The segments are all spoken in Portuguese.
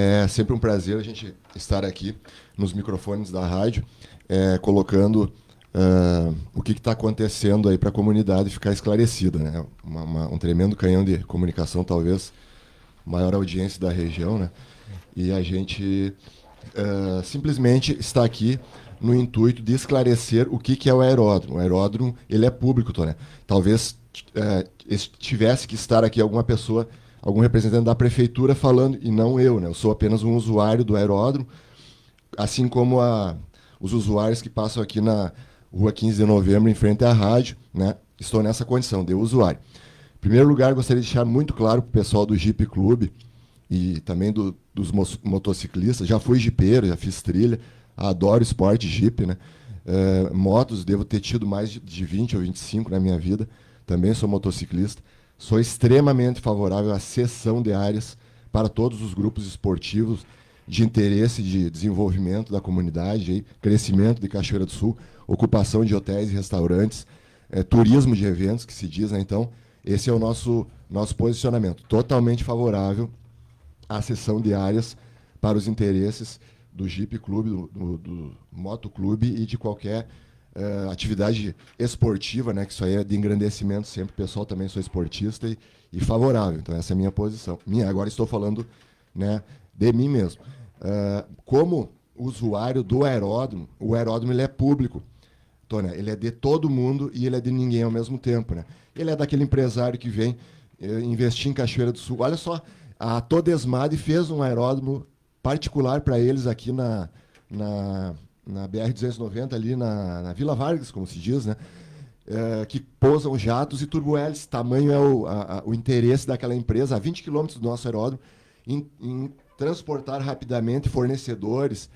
É sempre um prazer a gente estar aqui nos microfones da rádio, colocando o que está acontecendo aí para a comunidade ficar esclarecida, né? Um tremendo canhão de comunicação, talvez maior audiência da região, né? E a gente simplesmente está aqui no intuito de esclarecer o que é o aeródromo. O aeródromo, ele é público, né? Talvez tivesse que estar aqui alguma pessoa, algum representante da prefeitura falando, e não eu, né? Eu sou apenas um usuário do aeródromo, assim como os usuários que passam aqui na Rua 15 de Novembro, em frente à rádio, né? Estou nessa condição de usuário. Em primeiro lugar, gostaria de deixar muito claro para o pessoal do Jeep Clube e também dos motociclistas. Já fui jipeiro, já fiz trilha, adoro esporte Jeep, né? Motos, devo ter tido mais de 20 ou 25 na minha vida. Também sou motociclista. Sou extremamente favorável à cessão de áreas para todos os grupos esportivos de interesse de desenvolvimento da comunidade, aí, crescimento de Cachoeira do Sul, ocupação de hotéis e restaurantes, turismo de eventos, que se diz, né? Então, esse é o nosso posicionamento. Totalmente favorável à cessão de áreas para os interesses do Jeep Clube, do Moto Clube e de qualquer atividade esportiva, né? Que isso aí é de engrandecimento sempre. O pessoal também sou esportista e favorável. Então, essa é a minha posição. Agora estou falando, né, de mim mesmo. Como usuário do aeródromo, o aeródromo ele é público. Tônia, ele é de todo mundo e ele é de ninguém ao mesmo tempo, né? Ele é daquele empresário que vem investir em Cachoeira do Sul. Olha só, a Todesmad fez um aeródromo particular para eles aqui na BR-290, ali na Vila Vargas, como se diz, né? Que pousam jatos e turbohélices. Tamanho é o interesse daquela empresa, a 20 quilômetros do nosso aeródromo, em transportar rapidamente fornecedores,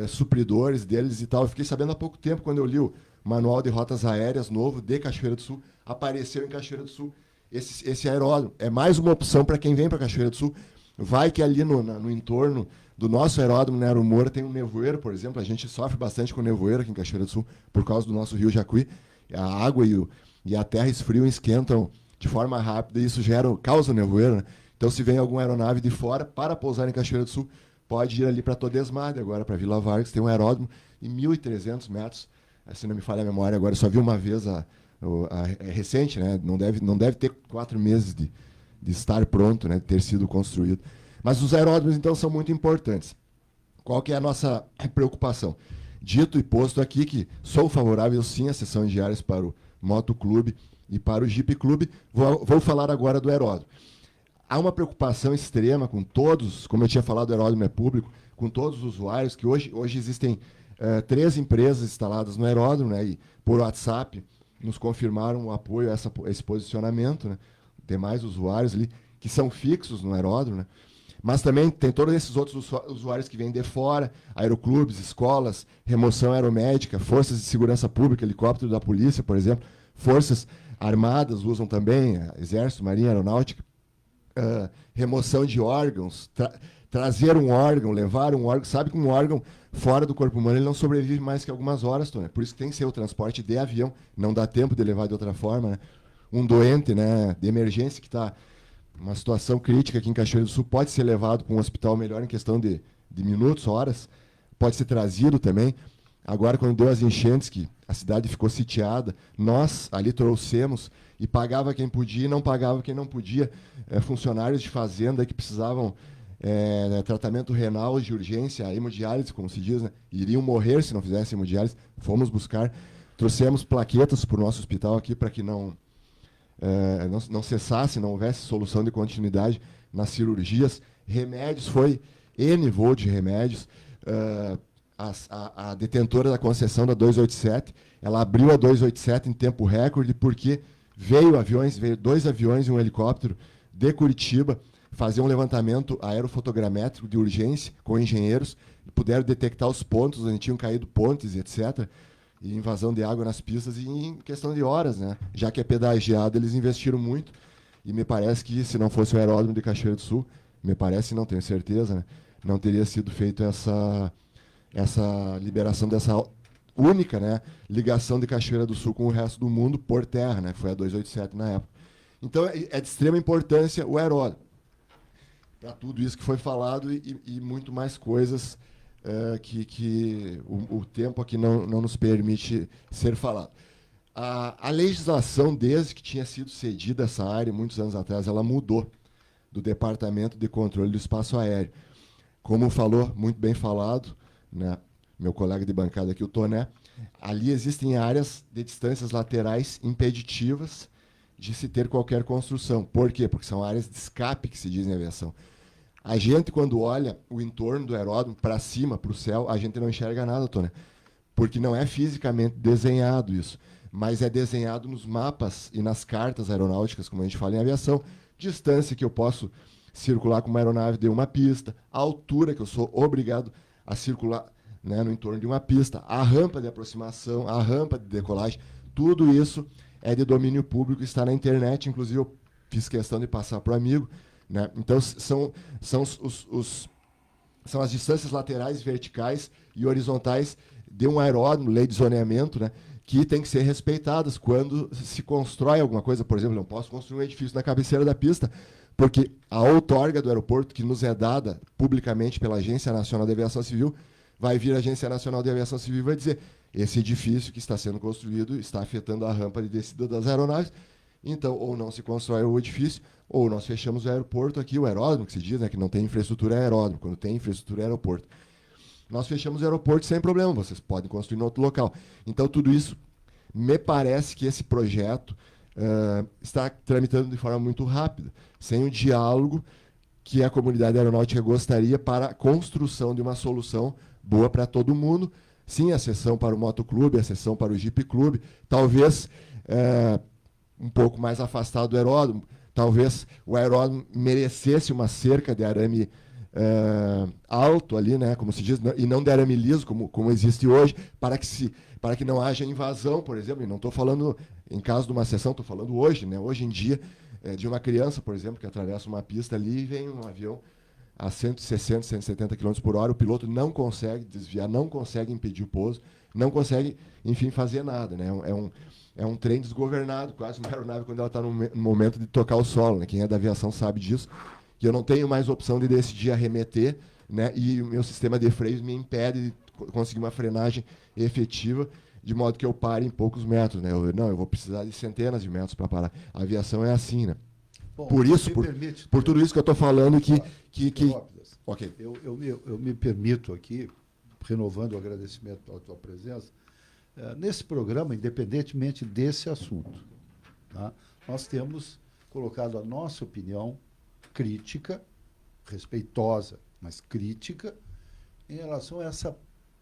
supridores deles e tal. Eu fiquei sabendo há pouco tempo, quando eu li o Manual de Rotas Aéreas novo de Cachoeira do Sul, apareceu em Cachoeira do Sul esse aeródromo. É mais uma opção para quem vem para Cachoeira do Sul. Vai que ali no entorno do nosso aeródromo, na Aeromoura, tem um nevoeiro, por exemplo. A gente sofre bastante com nevoeiro aqui em Cachoeira do Sul, por causa do nosso rio Jacuí. A água e a terra esfriam e esquentam de forma rápida, e isso causa nevoeiro, né? Então, se vem alguma aeronave de fora para pousar em Cachoeira do Sul, pode ir ali para Todesmad, agora para Vila Vargas, tem um aeródromo em 1.300 metros. Se não me falha a memória, agora eu só vi uma vez, é recente, né? Não deve ter 4 meses de estar pronto, né? De ter sido construído. Mas os aeródromos, então, são muito importantes. Qual que é a nossa preocupação? Dito e posto aqui que sou favorável, sim, à cessão de áreas para o Motoclube e para o Jeep Clube, vou falar agora do aeródromo. Há uma preocupação extrema com todos, como eu tinha falado, o aeródromo é público, com todos os usuários, que hoje existem 3 empresas instaladas no aeródromo, né, e por WhatsApp nos confirmaram o apoio a esse posicionamento, né, demais usuários ali, que são fixos no aeródromo, né, mas também tem todos esses outros usuários que vêm de fora, aeroclubes, escolas, remoção aeromédica, forças de segurança pública, helicóptero da polícia, por exemplo, forças armadas usam também, exército, marinha, aeronáutica, remoção de órgãos, trazer um órgão, levar um órgão. Sabe que um órgão fora do corpo humano ele não sobrevive mais que algumas horas, Tony. Por isso que tem que ser o transporte de avião, não dá tempo de levar de outra forma, né? Um doente, né, de emergência que está uma situação crítica aqui em Cachoeira do Sul pode ser levado para um hospital melhor em questão de minutos, horas, pode ser trazido também. Agora, quando deu as enchentes, que a cidade ficou sitiada, nós ali trouxemos e pagava quem podia e não pagava quem não podia. Funcionários de fazenda que precisavam tratamento renal de urgência, hemodiálise, como se diz, né? Iriam morrer se não fizessem hemodiálise. Fomos buscar, trouxemos plaquetas para o nosso hospital aqui para que não cessasse, não houvesse solução de continuidade nas cirurgias. Remédios, foi N voo de remédios. A detentora da concessão da 287, ela abriu a 287 em tempo recorde, porque veio 2 aviões e um helicóptero de Curitiba fazer um levantamento aerofotogramétrico de urgência com engenheiros, e puderam detectar os pontos onde tinham caído pontes, etc., e invasão de água nas pistas, e em questão de horas, né? Já que é pedagiado, eles investiram muito, e me parece que, se não fosse o aeródromo de Cachoeira do Sul, me parece, não tenho certeza, né, não teria sido feito essa liberação dessa única, né, ligação de Cachoeira do Sul com o resto do mundo por terra, né, foi a 287 na época. Então, é de extrema importância o aeródromo. tudo isso que foi falado e muito mais coisas que o tempo aqui não nos permite ser falado. A legislação, desde que tinha sido cedida essa área, muitos anos atrás, ela mudou do Departamento de Controle do Espaço Aéreo. Como falou, muito bem falado, né, meu colega de bancada aqui, o Toné, ali existem áreas de distâncias laterais impeditivas de se ter qualquer construção. Por quê? Porque são áreas de escape, que se diz em aviação. A gente, quando olha o entorno do aeródromo para cima, para o céu, a gente não enxerga nada, Toné, porque não é fisicamente desenhado isso, mas é desenhado nos mapas e nas cartas aeronáuticas, como a gente fala em aviação, distância que eu posso circular com uma aeronave de uma pista, a altura que eu sou obrigado a circular, né, no entorno de uma pista, a rampa de aproximação, a rampa de decolagem, tudo isso é de domínio público, está na internet, inclusive eu fiz questão de passar para o amigo, né? Então são as distâncias laterais, verticais e horizontais de um aeródromo, lei de zoneamento, né, que tem que ser respeitadas quando se constrói alguma coisa. Por exemplo, não posso construir um edifício na cabeceira da pista, porque a outorga do aeroporto, que nos é dada publicamente pela Agência Nacional de Aviação Civil, vai vir a Agência Nacional de Aviação Civil e vai dizer: esse edifício que está sendo construído está afetando a rampa de descida das aeronaves, então ou não se constrói o edifício, ou nós fechamos o aeroporto aqui, o aeródromo, que se diz, né, que não tem infraestrutura é aeródromo, quando tem infraestrutura é aeroporto. Nós fechamos o aeroporto sem problema, vocês podem construir em outro local. Então, tudo isso, me parece que esse projeto está tramitando de forma muito rápida, sem o diálogo que a comunidade aeronáutica gostaria para a construção de uma solução boa para todo mundo. Sim, a sessão para o motoclube, a sessão para o Jeep Clube, talvez um pouco mais afastado do aeródromo, talvez o aeródromo merecesse uma cerca de arame alto ali, né, como se diz, e não de arame liso, como existe hoje, para que não haja invasão, por exemplo. E não estou falando em caso de uma sessão, estou falando hoje, né, hoje em dia, de uma criança, por exemplo, que atravessa uma pista ali e vem um avião a 160, 170 km por hora, o piloto não consegue desviar, não consegue impedir o pouso, não consegue, enfim, fazer nada, né? É um trem desgovernado, quase uma aeronave quando ela está no momento de tocar o solo, né? Quem é da aviação sabe disso, que eu não tenho mais opção de decidir arremeter, né? E o meu sistema de freios me impede de conseguir uma frenagem efetiva, de modo que eu pare em poucos metros, né? Eu vou precisar de centenas de metros para parar. A aviação é assim, né? Bom, por isso, por tudo isso que eu estou falando, que okay. Eu me permito aqui, renovando o agradecimento pela tua presença, nesse programa, independentemente desse assunto, tá? Nós temos colocado a nossa opinião crítica, respeitosa, mas crítica, em relação a essa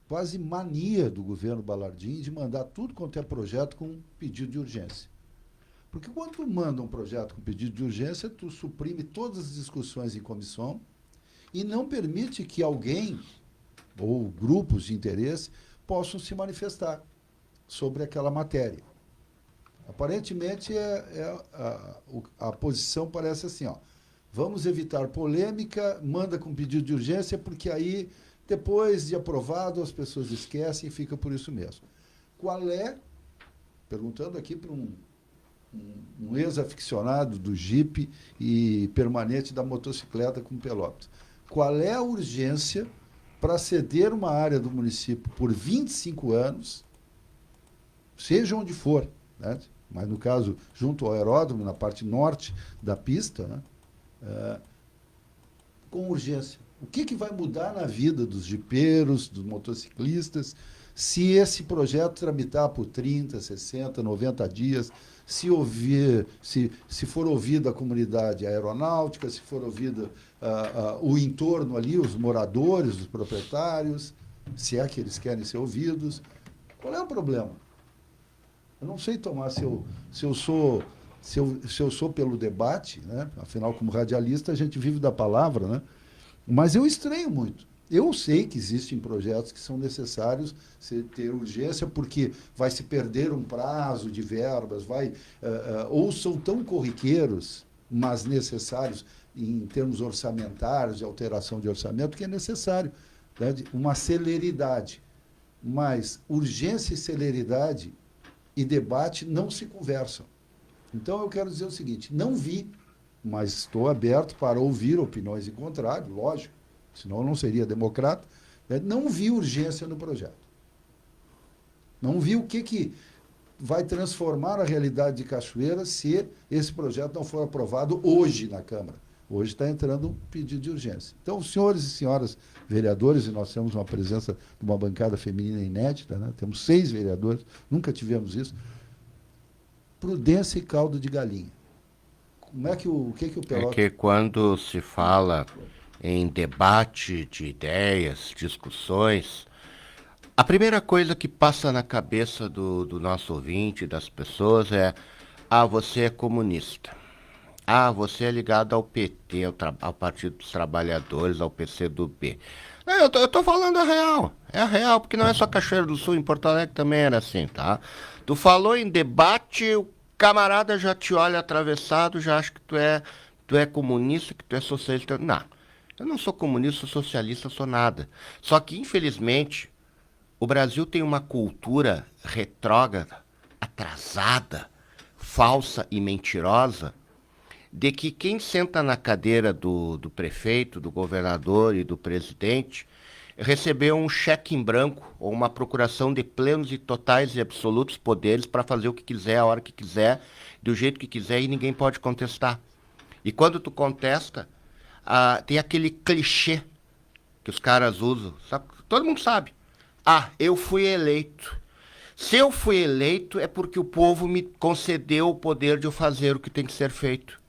quase mania do governo Balardim de mandar tudo quanto é projeto com pedido de urgência. Porque quando tu manda um projeto com pedido de urgência, tu suprime todas as discussões em comissão e não permite que alguém ou grupos de interesse possam se manifestar sobre aquela matéria. Aparentemente, a posição parece assim, ó: vamos evitar polêmica, manda com pedido de urgência, porque aí, depois de aprovado, as pessoas esquecem e fica por isso mesmo. Qual é, perguntando aqui para um ex-aficionado do Jeep e permanente da motocicleta com Pelotas, qual é a urgência para ceder uma área do município por 25 anos, seja onde for, né? Mas no caso, junto ao aeródromo, na parte norte da pista, né? Com urgência. O que vai mudar na vida dos jipeiros, dos motociclistas, se esse projeto tramitar por 30, 60, 90 dias, se for ouvida a comunidade aeronáutica, se for ouvida o entorno ali, os moradores, os proprietários, se é que eles querem ser ouvidos? Qual é o problema? Eu não sei, Tomás, se eu sou pelo debate, né? Afinal, como radialista, a gente vive da palavra, né? Mas eu estranho muito. Eu sei que existem projetos que são necessários ter urgência, porque vai se perder um prazo de verbas, ou são tão corriqueiros, mas necessários em termos orçamentários, de alteração de orçamento, que é necessário, né, uma celeridade. Mas urgência e celeridade e debate não se conversam. Então, eu quero dizer o seguinte: não vi mas estou aberto para ouvir opiniões em contrário, lógico, senão eu não seria democrata. Não vi urgência no projeto. Não vi o que vai transformar a realidade de Cachoeira se esse projeto não for aprovado hoje na Câmara. Hoje está entrando um pedido de urgência. Então, senhores e senhoras vereadores, e nós temos uma presença de uma bancada feminina inédita, né? Temos 6 vereadores, nunca tivemos isso. Prudência e caldo de galinha. Como é que o Pelotas... É que quando se fala em debate de ideias, discussões, a primeira coisa que passa na cabeça do nosso ouvinte, das pessoas, é: você é comunista. Você é ligado ao PT, ao Partido dos Trabalhadores, ao PCdoB. Eu tô falando a real. É a real, porque não é só Cachoeira do Sul, em Porto Alegre também era assim, tá? Tu falou em debate, o camarada já te olha atravessado, já acha que tu é comunista, que tu é socialista. Não, eu não sou comunista, sou socialista, sou nada. Só que, infelizmente, o Brasil tem uma cultura retrógrada, atrasada, falsa e mentirosa, de que quem senta na cadeira do prefeito, do governador e do presidente recebeu um cheque em branco ou uma procuração de plenos e totais e absolutos poderes para fazer o que quiser, a hora que quiser, do jeito que quiser, e ninguém pode contestar. E quando tu contesta, tem aquele clichê que os caras usam, sabe? Todo mundo sabe. Eu fui eleito. Se eu fui eleito é porque o povo me concedeu o poder de eu fazer o que tem que ser feito.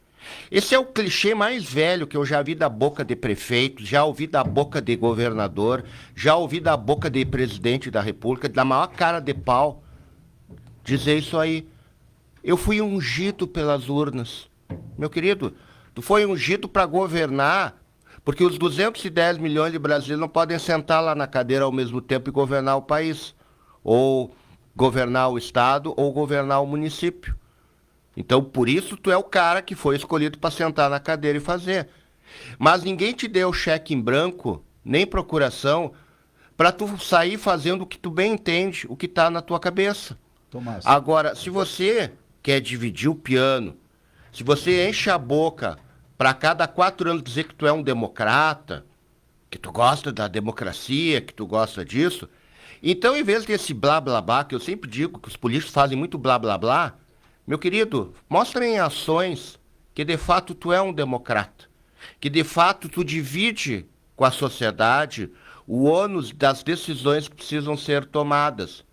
Esse é o clichê mais velho que eu já vi da boca de prefeito, já ouvi da boca de governador, já ouvi da boca de presidente da República, da maior cara de pau, dizer isso aí. Eu fui ungido pelas urnas. Meu querido, tu foi ungido para governar, porque os 210 milhões de brasileiros não podem sentar lá na cadeira ao mesmo tempo e governar o país, ou governar o estado, ou governar o município. Então, por isso, tu é o cara que foi escolhido para sentar na cadeira e fazer. Mas ninguém te deu cheque em branco, nem procuração, para tu sair fazendo o que tu bem entende, o que está na tua cabeça. Tomás. Agora, se você quer dividir o piano, se você enche a boca para cada 4 anos dizer que tu é um democrata, que tu gosta da democracia, que tu gosta disso, então, em vez desse blá blá blá, que eu sempre digo que os políticos fazem muito blá blá blá, meu querido, mostra em ações que de fato tu é um democrata, que de fato tu divide com a sociedade o ônus das decisões que precisam ser tomadas.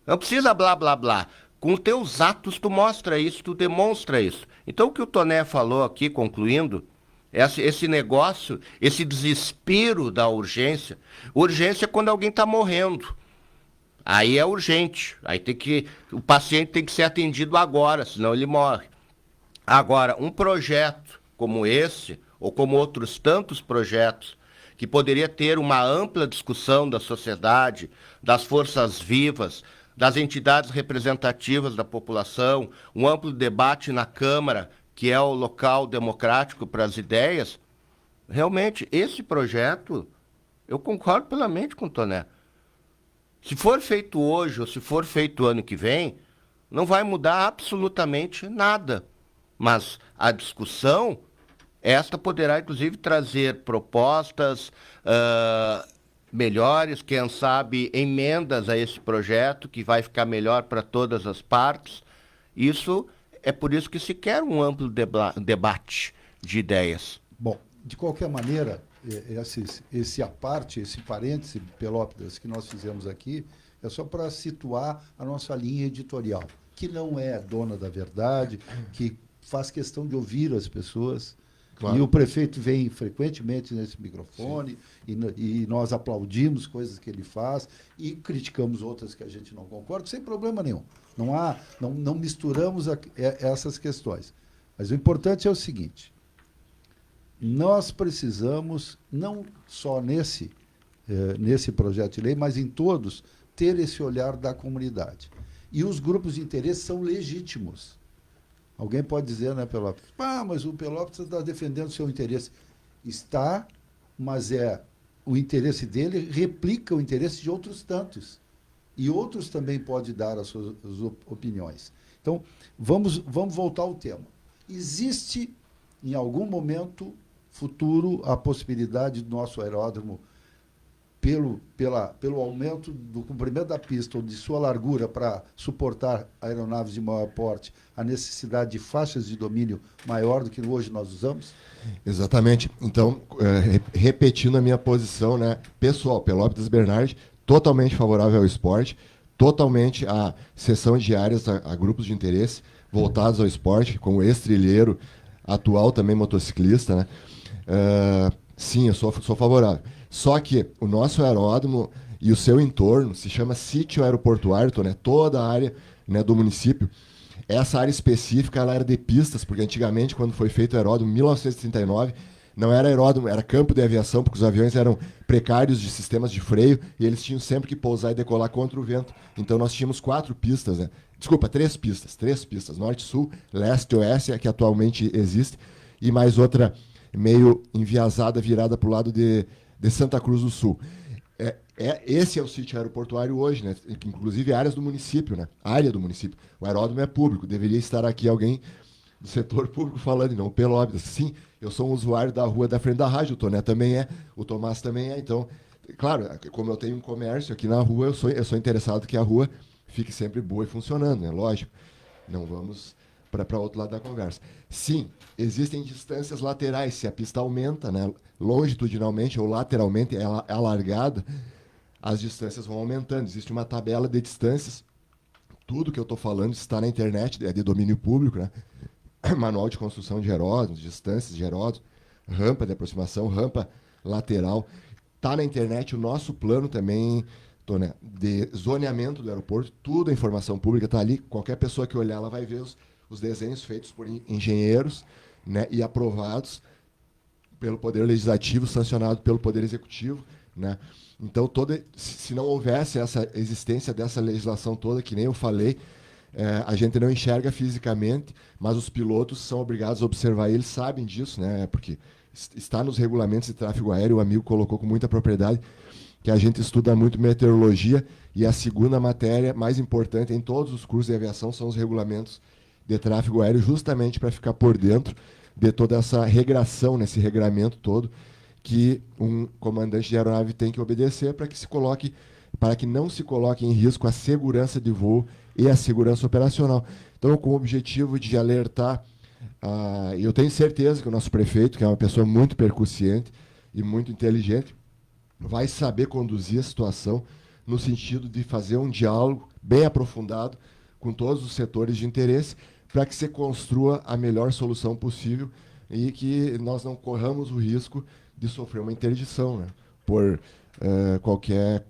Não precisa blá blá blá. Com teus atos tu mostra isso, tu demonstra isso. Então o que o Toné falou aqui, concluindo, esse negócio, esse desespero da urgência. Urgência é quando alguém está morrendo. Aí é urgente, o paciente tem que ser atendido agora, senão ele morre. Agora, um projeto como esse, ou como outros tantos projetos, que poderia ter uma ampla discussão da sociedade, das forças vivas, das entidades representativas da população, um amplo debate na Câmara, que é o local democrático para as ideias, realmente, esse projeto, eu concordo plenamente com o Toné. Se for feito hoje ou se for feito ano que vem, não vai mudar absolutamente nada. Mas a discussão, esta poderá inclusive trazer propostas melhores, quem sabe emendas a esse projeto, que vai ficar melhor para todas as partes. Isso é por isso que se quer um amplo debate de ideias. Bom, de qualquer maneira, esse à parte, esse parêntese, Pelópidas, que nós fizemos aqui, é só para situar a nossa linha editorial, que não é dona da verdade, que faz questão de ouvir as pessoas. Claro. E o prefeito vem frequentemente nesse microfone e nós aplaudimos coisas que ele faz e criticamos outras que a gente não concorda, sem problema nenhum. Não misturamos essas questões. Mas o importante é o seguinte: nós precisamos, não só nesse projeto de lei, mas em todos, ter esse olhar da comunidade. E os grupos de interesse são legítimos. Alguém pode dizer, né, Pelópidas? Mas o Pelópidas está defendendo o seu interesse. Está, mas o interesse dele replica o interesse de outros tantos. E outros também podem dar as suas opiniões. Então, vamos voltar ao tema. Existe em algum momento futuro, a possibilidade do nosso aeródromo, pelo aumento do comprimento da pista ou de sua largura para suportar aeronaves de maior porte, a necessidade de faixas de domínio maior do que hoje nós usamos? Exatamente. Então, repetindo a minha posição, né, pessoal, Pelópidas Bernardi, totalmente favorável ao esporte, totalmente a cessão de áreas a grupos de interesse voltados ao esporte, como ex-trilheiro, atual também motociclista, né? Sim, eu sou favorável. Só que o nosso aeródromo e o seu entorno se chama sítio aeroportuário, né? Toda a área, né, do município. Essa área específica ela era de pistas, porque antigamente, quando foi feito o aeródromo, em 1939, não era aeródromo, era campo de aviação, porque os aviões eram precários de sistemas de freio e eles tinham sempre que pousar e decolar contra o vento. Então nós tínhamos 4 pistas, né? Desculpa, 3 pistas, norte, sul, leste e oeste, a que atualmente existe, e mais outra meio enviesada, virada para o lado de Santa Cruz do Sul. Esse é o sítio aeroportuário hoje, né? Inclusive áreas do município, né? Área do município. O aeródromo é público, deveria estar aqui alguém do setor público falando, e não o Pelópidas. Sim, eu sou um usuário da rua da frente da rádio, o Toné também é, o Tomás também é. Então, claro, como eu tenho um comércio aqui na rua, eu sou interessado que a rua fique sempre boa e funcionando, né? Lógico. Não vamos para outro lado da conversa. Sim, existem distâncias laterais. Se a pista aumenta, né, longitudinalmente ou lateralmente, ela é alargada, as distâncias vão aumentando. Existe uma tabela de distâncias. Tudo que eu estou falando está na internet, é de domínio público, né? Manual de construção de aeródromos, distâncias de aeródromos, rampa de aproximação, rampa lateral. Está na internet o nosso plano também, Toné, de zoneamento do aeroporto. Tudo a informação pública está ali. Qualquer pessoa que olhar, ela vai ver os desenhos feitos por engenheiros, né, e aprovados pelo Poder Legislativo, sancionado pelo Poder Executivo, né? Então, se não houvesse essa existência dessa legislação toda, que nem eu falei, a gente não enxerga fisicamente, mas os pilotos são obrigados a observar, e eles sabem disso, né? Porque está nos regulamentos de tráfego aéreo, o amigo colocou com muita propriedade, que a gente estuda muito meteorologia, e a segunda matéria mais importante em todos os cursos de aviação são os regulamentos de tráfego aéreo, justamente para ficar por dentro de toda essa regração, nesse regramento todo, que um comandante de aeronave tem que obedecer para que não se coloque em risco a segurança de voo e a segurança operacional. Então, com o objetivo de alertar, eu tenho certeza que o nosso prefeito, que é uma pessoa muito percussiente e muito inteligente, vai saber conduzir a situação no sentido de fazer um diálogo bem aprofundado com todos os setores de interesse, para que se construa a melhor solução possível e que nós não corramos o risco de sofrer uma interdição, né, por qualquer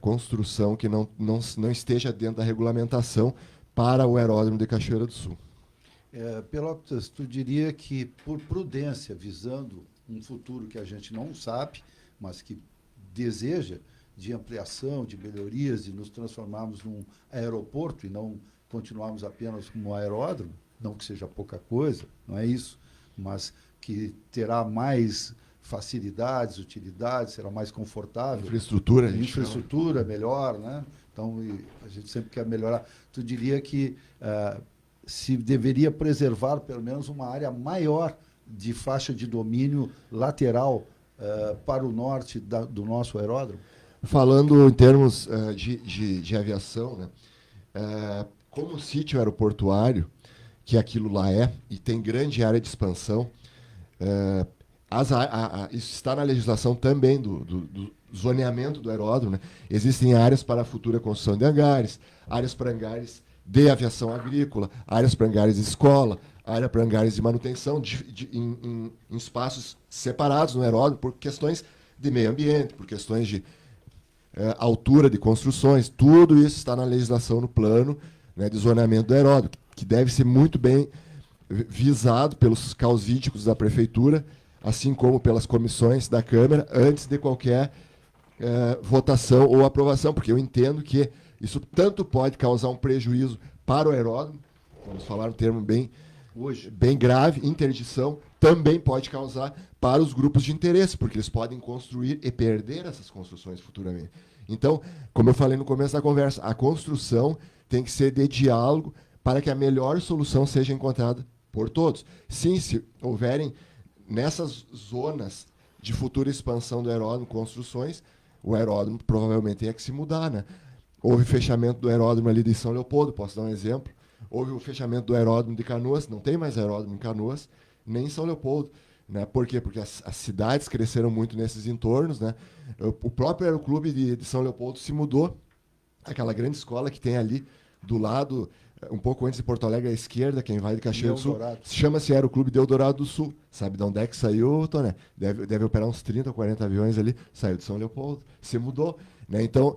construção que não esteja dentro da regulamentação para o aeródromo de Cachoeira do Sul. Pelotas, tu diria que, por prudência, visando um futuro que a gente não sabe, mas que deseja, de ampliação, de melhorias, de nos transformarmos num aeroporto e não continuarmos apenas como um aeródromo, não que seja pouca coisa, não é isso, mas que terá mais facilidades, utilidades, será mais confortável. Infraestrutura melhor, né? Então, a gente sempre quer melhorar. Tu diria que se deveria preservar pelo menos uma área maior de faixa de domínio lateral para o norte do nosso aeródromo? Falando em termos de aviação, né? Como sítio aeroportuário, que aquilo lá e tem grande área de expansão, isso está na legislação também do zoneamento do aeródromo, né? Existem áreas para a futura construção de hangares, áreas para hangares de aviação agrícola, áreas para hangares de escola, área para hangares de manutenção, em espaços separados no aeródromo, por questões de meio ambiente, por questões de altura de construções. Tudo isso está na legislação, no plano, né, de zoneamento do aeródromo, que deve ser muito bem visado pelos causídicos da prefeitura, assim como pelas comissões da Câmara, antes de qualquer votação ou aprovação, porque eu entendo que isso tanto pode causar um prejuízo para o aeródromo, vamos falar um termo bem grave, interdição, também pode causar para os grupos de interesse, porque eles podem construir e perder essas construções futuramente. Então, como eu falei no começo da conversa, a construção tem que ser de diálogo para que a melhor solução seja encontrada Por todos. Sim, se houverem nessas zonas de futura expansão do aeródromo, construções, o aeródromo provavelmente tem que se mudar, né? Houve fechamento do aeródromo ali de São Leopoldo, posso dar um exemplo. Houve o fechamento do aeródromo de Canoas, não tem mais aeródromo em Canoas, nem em São Leopoldo. Né? Por quê? Porque as cidades cresceram muito nesses entornos. Né? O próprio Aeroclube de São Leopoldo se mudou, aquela grande escola que tem ali do lado, um pouco antes de Porto Alegre, à esquerda, quem vai de Caxias do Sul, chama-se Aeroclube de Eldorado do Sul. Sabe de onde é que saiu, Toné? Deve operar uns 30 ou 40 aviões ali, saiu de São Leopoldo, se mudou. Né? Então,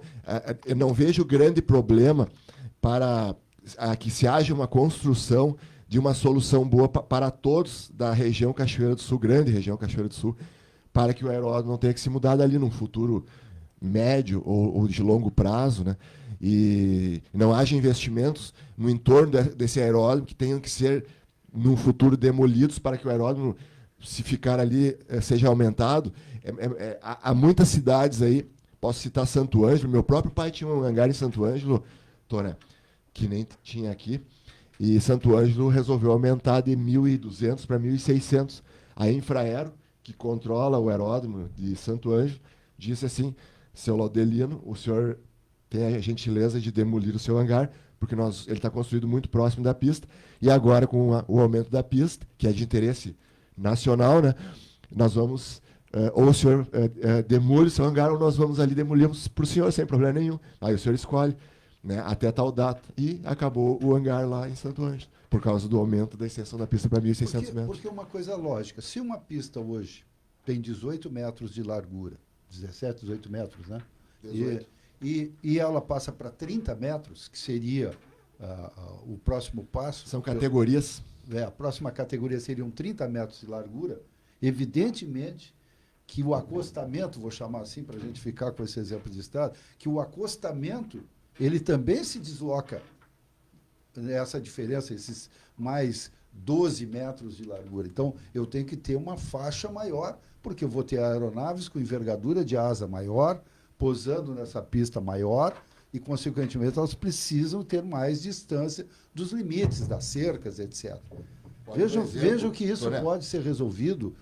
eu não vejo grande problema para que se haja uma construção de uma solução boa para todos da região Cachoeira do Sul, grande região Cachoeira do Sul, para que o aeródromo não tenha que se mudar dali num futuro médio ou de longo prazo, né? E não haja investimentos no entorno desse aeródromo que tenham que ser, no futuro, demolidos para que o aeródromo, se ficar ali, seja aumentado. Há muitas cidades aí, posso citar Santo Ângelo, meu próprio pai tinha um hangar em Santo Ângelo, Tônia, que nem tinha aqui, e Santo Ângelo resolveu aumentar de 1.200 para 1.600. A Infraero, que controla o aeródromo de Santo Ângelo, disse assim: seu Laudelino, o senhor tem a gentileza de demolir o seu hangar, porque ele está construído muito próximo da pista, e agora, com o aumento da pista, que é de interesse nacional, né, nós vamos, ou o senhor demole o seu hangar, ou nós vamos ali demolimos para o senhor, sem problema nenhum. Aí o senhor escolhe, né, até tal data. E acabou o hangar lá em Santo Ângelo, por causa do aumento da extensão da pista para 1.600 metros. Porque é uma coisa lógica. Se uma pista hoje tem 18 metros de largura, 17, 18 metros, né? 18. E ela passa para 30 metros, que seria o próximo passo. São categorias. A próxima categoria seriam 30 metros de largura. Evidentemente que o acostamento, vou chamar assim para a gente ficar com esse exemplo de estrada, que o acostamento ele também se desloca nessa diferença, esses mais 12 metros de largura. Então, eu tenho que ter uma faixa maior, porque eu vou ter aeronaves com envergadura de asa maior, pousando nessa pista maior, e, consequentemente, elas precisam ter mais distância dos limites, das cercas, etc. Vejam que isso pode ser resolvido,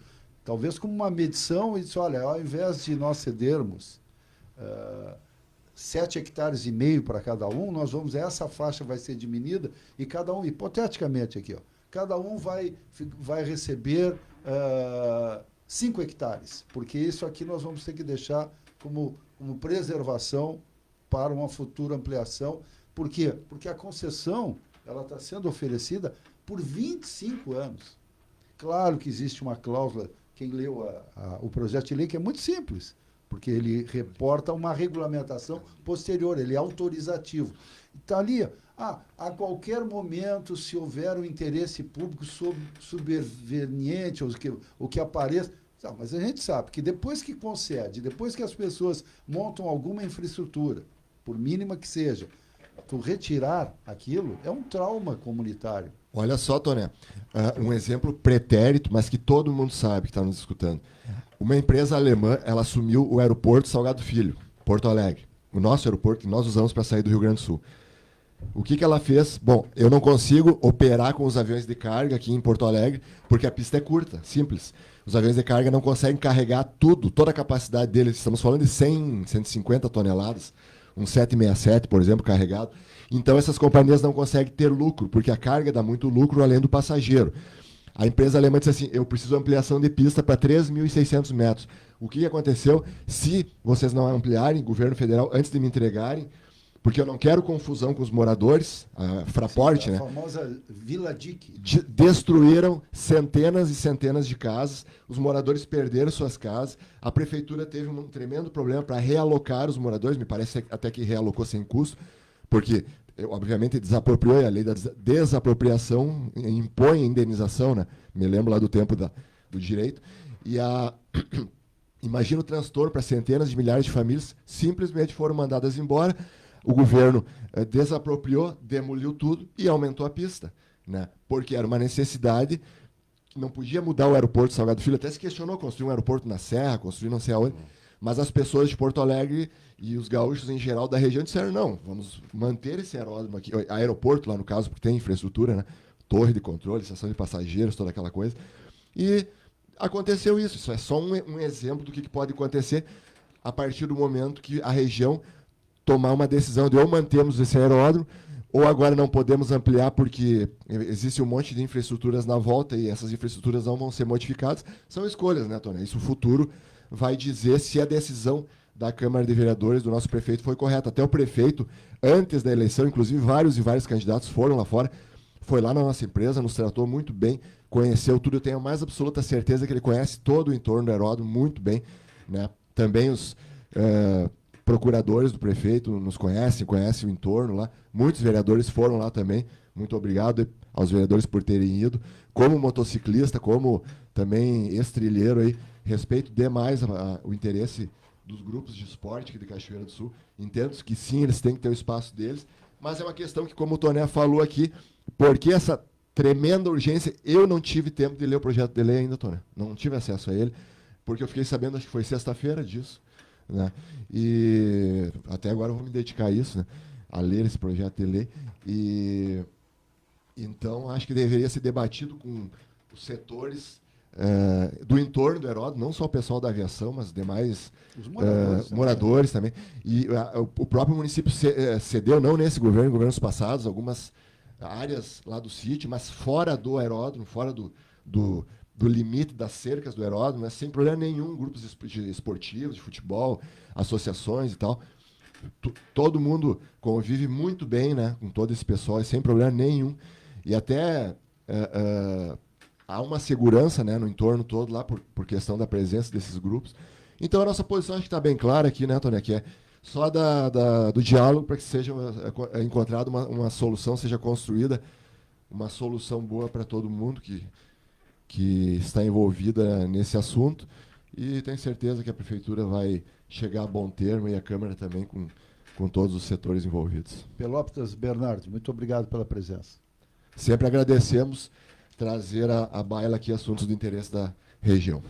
talvez como uma medição, e dizer, olha, ao invés de nós cedermos 7,5 hectares para cada um, essa faixa vai ser diminuída, e cada um, hipoteticamente aqui, cada um vai receber 5 hectares, porque isso aqui nós vamos ter que deixar como preservação para uma futura ampliação. Por quê? Porque a concessão ela está sendo oferecida por 25 anos. Claro que existe uma cláusula, quem leu o projeto de lei, que é muito simples, porque ele reporta uma regulamentação posterior, ele é autorizativo. Está ali, a qualquer momento, se houver um interesse público subveniente, o que apareça. Não, mas a gente sabe que depois que concede, depois que as pessoas montam alguma infraestrutura, por mínima que seja, tu retirar aquilo é um trauma comunitário. Olha só, Toné, um exemplo pretérito, mas que todo mundo sabe que está nos escutando. Uma empresa alemã, ela assumiu o aeroporto Salgado Filho, Porto Alegre. O nosso aeroporto que nós usamos para sair do Rio Grande do Sul. O que ela fez? Bom, eu não consigo operar com os aviões de carga aqui em Porto Alegre, porque a pista é curta, simples. Os aviões de carga não conseguem carregar toda a capacidade deles. Estamos falando de 100, 150 toneladas. Um 767, por exemplo, carregado. Então, essas companhias não conseguem ter lucro, porque a carga dá muito lucro além do passageiro. A empresa alemã disse assim, eu preciso de ampliação de pista para 3.600 metros. O que aconteceu? Se vocês não ampliarem, governo federal, antes de me entregarem, porque eu não quero confusão com os moradores, a Fraport, Sim, a né? famosa Vila Dick. Destruíram centenas e centenas de casas, os moradores perderam suas casas, a prefeitura teve um tremendo problema para realocar os moradores, me parece até que realocou sem custo, porque, obviamente, desapropriou, e a lei da desapropriação impõe a indenização, né? Me lembro lá do tempo do direito, e imagina o transtorno para centenas de milhares de famílias, simplesmente foram mandadas embora. O governo desapropriou, demoliu tudo e aumentou a pista, né? Porque era uma necessidade, que não podia mudar o aeroporto de Salgado Filho. Até se questionou construir um aeroporto na Serra, construir não sei aonde. Mas as pessoas de Porto Alegre e os gaúchos em geral da região disseram, não, vamos manter esse aeródromo aqui, aeroporto lá no caso, porque tem infraestrutura, né? torre de controle, estação de passageiros, toda aquela coisa. E aconteceu isso. Isso é só um exemplo do que pode acontecer a partir do momento que a região tomar uma decisão de ou mantemos esse aeródromo, ou agora não podemos ampliar porque existe um monte de infraestruturas na volta e essas infraestruturas não vão ser modificadas. São escolhas, né, Tony? Isso o futuro vai dizer se a decisão da Câmara de Vereadores, do nosso prefeito, foi correta. Até o prefeito, antes da eleição, inclusive vários candidatos foram lá fora, foi lá na nossa empresa, nos tratou muito bem, conheceu tudo. Eu tenho a mais absoluta certeza que ele conhece todo o entorno do aeródromo muito bem, né? Também os procuradores do prefeito nos conhecem o entorno lá. Muitos vereadores foram lá também. Muito obrigado aos vereadores por terem ido. Como motociclista, como também ex-trilheiro aí, respeito demais o interesse dos grupos de esporte aqui de Cachoeira do Sul. Entendo que sim, eles têm que ter o espaço deles, mas é uma questão que, como o Toné falou aqui, porque essa tremenda urgência, eu não tive tempo de ler o projeto de lei ainda, Toné. Não tive acesso a ele, porque eu fiquei sabendo, acho que foi sexta-feira disso, né? E até agora eu vou me dedicar a isso, né? A ler esse projeto de lei. E então acho que deveria ser debatido com os setores do entorno do aeródromo, não só o pessoal da aviação, mas os demais moradores também. E o próprio município cedeu, não nesse governo, em governos passados, algumas áreas lá do sítio, mas fora do aeródromo, fora do limite das cercas do aeródromo, mas sem problema nenhum, grupos esportivos, de futebol, associações e tal. Todo mundo convive muito bem, né, com todo esse pessoal, sem problema nenhum. E até há uma segurança, né, no entorno todo lá, por questão da presença desses grupos. Então a nossa posição acho que está bem clara aqui, né, Tony, que é só do diálogo para que seja encontrada uma solução, seja construída uma solução boa para todo mundo que está envolvida nesse assunto, e tenho certeza que a Prefeitura vai chegar a bom termo e a Câmara também com todos os setores envolvidos. Pelópitas Bernardo, muito obrigado pela presença. Sempre agradecemos trazer à baila aqui assuntos de interesse da região.